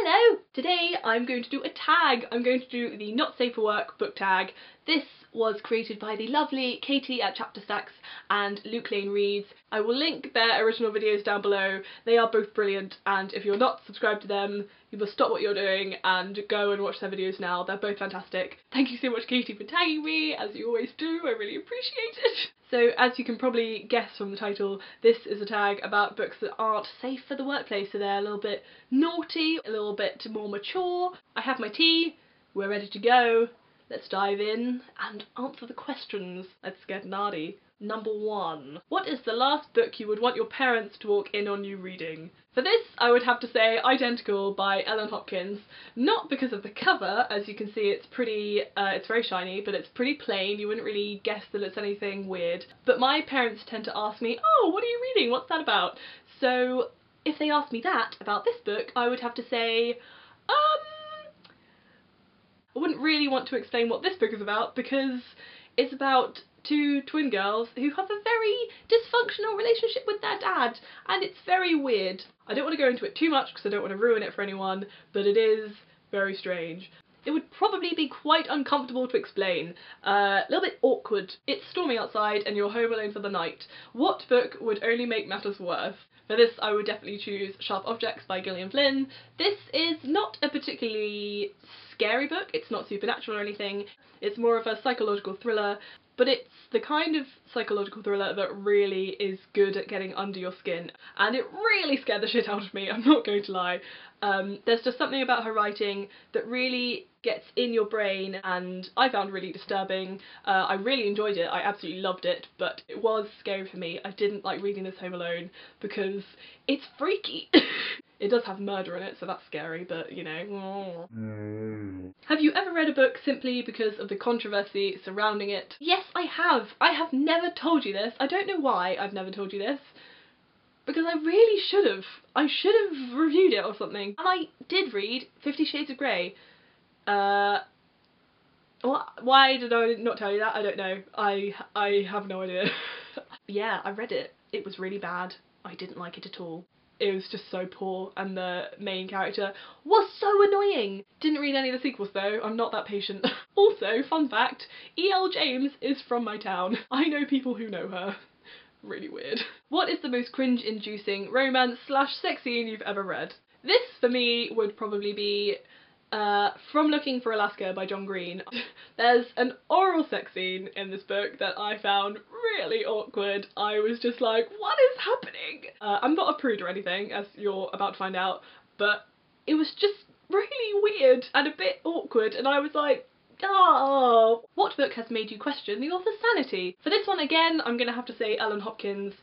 Hello! Today I'm going to do a tag. I'm going to do the Not Safe for Work book tag. This was created by the lovely Katie at Chapter Stacks and Luke Lane Reads. I will link their original videos down below. They are both brilliant, and if you're not subscribed to them, you must stop what you're doing and go and watch their videos now. They're both fantastic. Thank you so much, Katie, for tagging me, as you always do. I really appreciate it. So, as you can probably guess from the title, this is a tag about books that aren't safe for the workplace, so they're a little bit naughty, a little bit more mature. I have my tea, we're ready to go. Let's dive in and answer the questions. Let's get naughty. Number 1. What is the last book you would want your parents to walk in on you reading? For this, I would have to say Identical by Ellen Hopkins. Not because of the cover, as you can see it's pretty, it's very shiny, but it's pretty plain. You wouldn't really guess that it's anything weird. But my parents tend to ask me, oh, what are you reading? What's that about? So if they asked me that about this book, I would have to say, I wouldn't really want to explain what this book is about because it's about two twin girls who have a very dysfunctional relationship with their dad, and it's very weird. I don't want to go into it too much because I don't want to ruin it for anyone, but it is very strange. It would probably be quite uncomfortable to explain, a little bit awkward. It's stormy outside and you're home alone for the night. What book would only make matters worse? For this, I would definitely choose Sharp Objects by Gillian Flynn. This is not a particularly scary book, it's not supernatural or anything, it's more of a psychological thriller, but it's the kind of psychological thriller that really is good at getting under your skin, and it really scared the shit out of me, I'm not going to lie. There's just something about her writing that really gets in your brain and I found really disturbing. I really enjoyed it, I absolutely loved it, but it was scary for me. I didn't like reading this home alone because it's freaky. It does have murder in it, so that's scary, but you know. Have you ever read a book simply because of the controversy surrounding it? Yes, I have. I have never told you this. I don't know why I've never told you this. Because I really should have. I should have reviewed it or something. And I did read 50 Shades of Grey. Why did I not tell you that? I don't know. I have no idea. Yeah, I read it. It was really bad. I didn't like it at all. It was just so poor, and the main character was so annoying. Didn't read any of the sequels though, I'm not that patient. Also, fun fact, E.L. James is from my town. I know people who know her. Really weird. What is the most cringe-inducing romance/sex scene you've ever read? This, for me, would probably be From Looking for Alaska by John Green. There's an oral sex scene in this book that I found really awkward. I was just like, what is happening? I'm not a prude or anything, as you're about to find out, but it was just really weird and a bit awkward, and I was like, oh. What book has made you question the author's sanity? For this one, again, I'm gonna have to say Ellen Hopkins.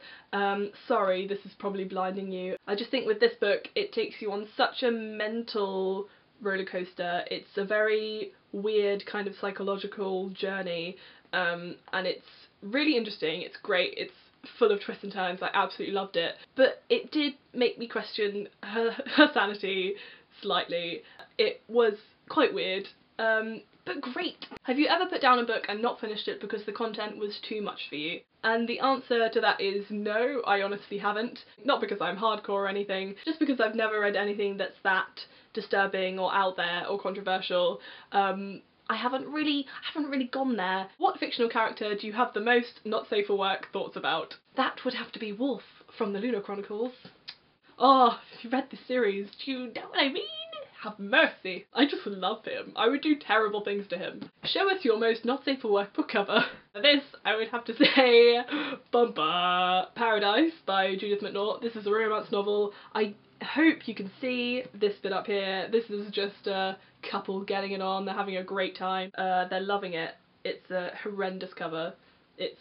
Sorry, this is probably blinding you. I just think with this book, it takes you on such a mental roller coaster. It's a very weird kind of psychological journey, and it's really interesting. It's great. It's full of twists and turns. I absolutely loved it. But it did make me question her sanity slightly. It was quite weird. But great! Have you ever put down a book and not finished it because the content was too much for you? And the answer to that is no, I honestly haven't. Not because I'm hardcore or anything, just because I've never read anything that's that disturbing or out there or controversial. I haven't really gone there. What fictional character do you have the most not safe for work thoughts about? That would have to be Wolf from the Lunar Chronicles. Oh, if you read this series, do you know what I mean? Have mercy. I just love him. I would do terrible things to him. Show us your most not safe for work book cover. For this, I would have to say Bumper. Paradise by Judith McNaught. This is a romance novel. I hope you can see this bit up here. This is just a couple getting it on. They're having a great time. They're loving it. It's a horrendous cover. It's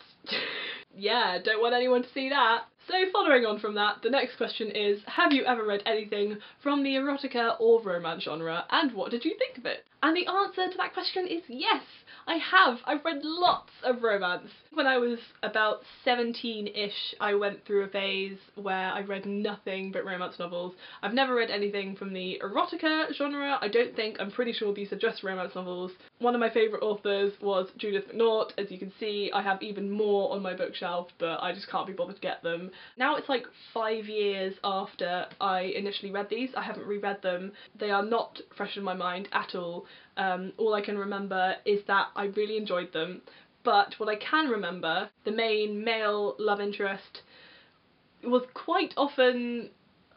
yeah, don't want anyone to see that. So following on from that, the next question is, have you ever read anything from the erotica or romance genre, and what did you think of it? And the answer to that question is yes, I have. I've read lots of romance. When I was about 17-ish, I went through a phase where I read nothing but romance novels. I've never read anything from the erotica genre, I don't think. I'm pretty sure these are just romance novels. One of my favourite authors was Judith McNaught. As you can see, I have even more on my bookshelf, but I just can't be bothered to get them. Now it's like 5 years after I initially read these. I haven't reread them. They are not fresh in my mind at all. All I can remember is that I really enjoyed them, but what I can remember, the main male love interest was quite often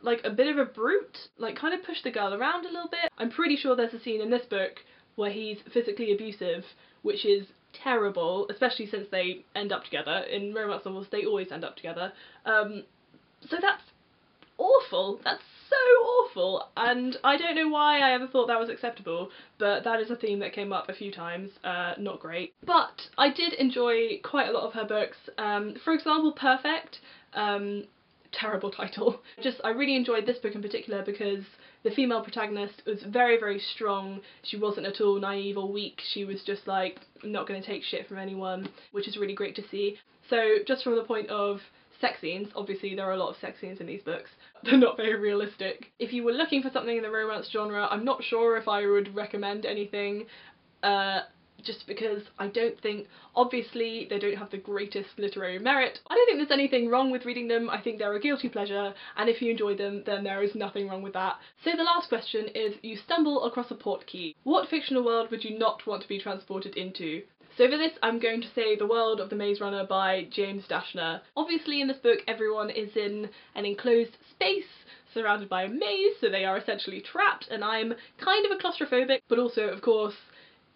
like a bit of a brute, like kind of pushed the girl around a little bit. I'm pretty sure there's a scene in this book where he's physically abusive, which is terrible, especially since they end up together. In romance novels, they always end up together. So that's awful. That's so awful, and I don't know why I ever thought that was acceptable, but that is a theme that came up a few times. Not great. But I did enjoy quite a lot of her books. For example, Perfect. Terrible title. I really enjoyed this book in particular because the female protagonist was very, very strong. She wasn't at all naive or weak. She was just like not going to take shit from anyone, which is really great to see. So just from the point of sex scenes, obviously there are a lot of sex scenes in these books. They're not very realistic. If you were looking for something in the romance genre, I'm not sure if I would recommend anything, just because I don't think, obviously they don't have the greatest literary merit. I don't think there's anything wrong with reading them. I think they're a guilty pleasure, and if you enjoy them, then there is nothing wrong with that. So the last question is, you stumble across a portkey. What fictional world would you not want to be transported into? So for this, I'm going to say The World of the Maze Runner by James Dashner. Obviously in this book, everyone is in an enclosed space surrounded by a maze, so they are essentially trapped, and I'm kind of a claustrophobic, but also, of course,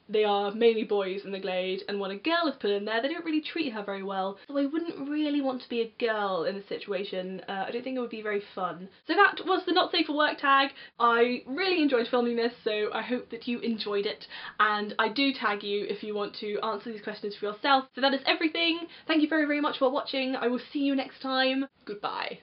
they are mainly boys in the Glade, and when a girl is put in there, they don't really treat her very well, so I wouldn't really want to be a girl in this situation. I don't think it would be very fun. So that was the Not Safe for Work tag. I really enjoyed filming this, so I hope that you enjoyed it, and I do tag you if you want to answer these questions for yourself. So that is everything. Thank you very, very much for watching. I will see you next time. Goodbye.